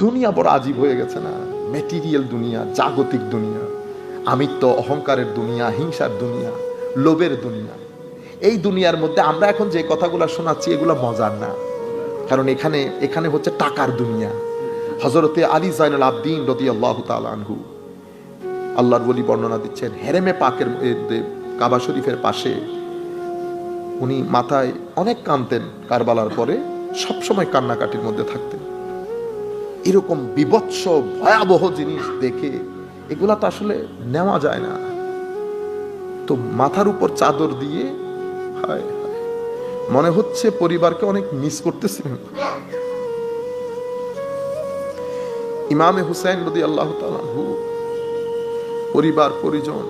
দুনিয়া বড় আজীব হয়ে গেছে না, ম্যাটেরিয়াল দুনিয়া, জাগতিক দুনিয়া, আমিত্ব অহংকারের দুনিয়া, হিংসার দুনিয়া, লোভের দুনিয়া। এই দুনিয়ার মধ্যে আমরা এখন যে কথাগুলো শোনাচ্ছি এগুলো মজার না, কারণ এখানে হচ্ছে টাকার দুনিয়া। হযরতে আলী যায়নুল আবদিন রাদিয়াল্লাহু তাআলা আনহু, আল্লাহর ওলি, বর্ণনা দিচ্ছেন হেরেমে পাকের কাবা শরীফের পাশে উনি মাথায় অনেক কাঁদতেন কারবালার পরে, সবসময় কান্নাকাটির মধ্যে থাকতেন। এরকম বিভৎস ভয়াবহ জিনিস দেখে এগুলা তো আসলে নেওয়া যায় না, তো মাথার উপর চাদর দিয়ে হায় হায়, মনে হচ্ছে পরিবারকে অনেক মিস করতেছিলেন। ইমামে হুসাইন রাদিয়াল্লাহু তাআলা আনহু, পরিবার পরিজন,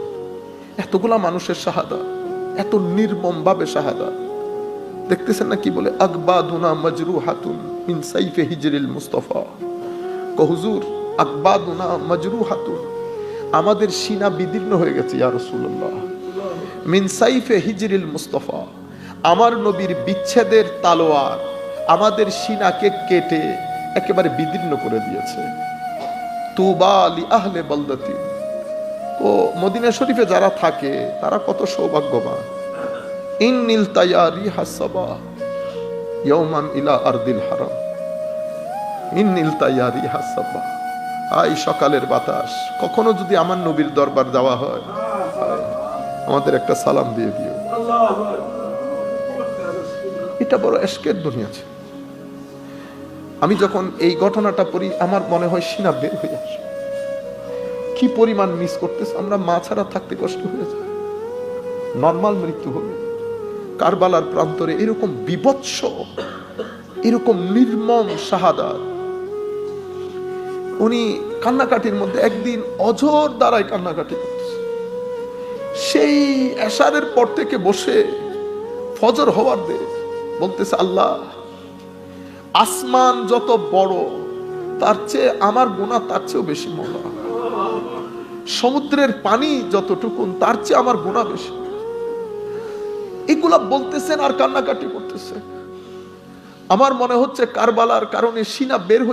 এতগুলা মানুষের শাহাদাত, এত নির্মম ভাবে শাহাদাত। দেখতেছেন না কি বলে, আকবাদুনা মাজরুহাতুন মিন সাইফে হিজরিল মুস্তাফা। হুজুর, আকবাদুনা মাজরুহাতুন, আমাদের সিনা বিদীর্ণ হয়ে গেছে ইয়া রাসূলুল্লাহ, মিন সাইফে হিজরিল মুস্তাফা, আমার নবীর বিচ্ছেদের তালোয়ার আমাদের সিনাকে কেটে একেবারে বিদীর্ণ করে দিয়েছে। তুবা লি আহলে বালদাতি, ও মদিনা শরীফে যারা থাকে তারা কত সৌভাগ্যবান। ইন্নিল তায়ারি হাসাবা ইয়াওমান ইলা আরদিল হারাম, ইন্নিল তায়ারি হাসাবা, আই সকালের বাতাস, কখনো যদি আমার নবীর দরবার যাওয়া হয় আমাদের একটা সালাম দিয়ে দিও। এটা বড় এশকের দুনিয়া আছে। আমি যখন এই ঘটনাটা পড়ি আমার মনে হয় সিনা বের হয়ে আসে, কি পরিমাণ মিস করতেছে আমরা। মা ছাড়া থাকতে কষ্ট হয়ে যায়, নরমাল মৃত্যু হবে। কারবালার প্রান্তরে এরকম বিভৎস, এরকম নির্মম শাহাদাত। উনি কান্নাকাটির মধ্যে একদিন অঝোর দ্বারাই কান্নাকাটি করতেছে। সেই এশারের পর থেকে বসে ফজর হওয়ার দে বলতেছে, আল্লাহ, আসমান যত বড় তার চেয়ে আমার গুনাহ তার চেয়েও বেশি মওলা। সমুদ্রের পানি যতটুকু তার চেয়ে আমার গুনাহ বেশি। এগুলা বলতেছেন আর কান্নাকাটি করতেছে। আমার মনে হচ্ছে কারবালার কারণে সিনা বের হয়ে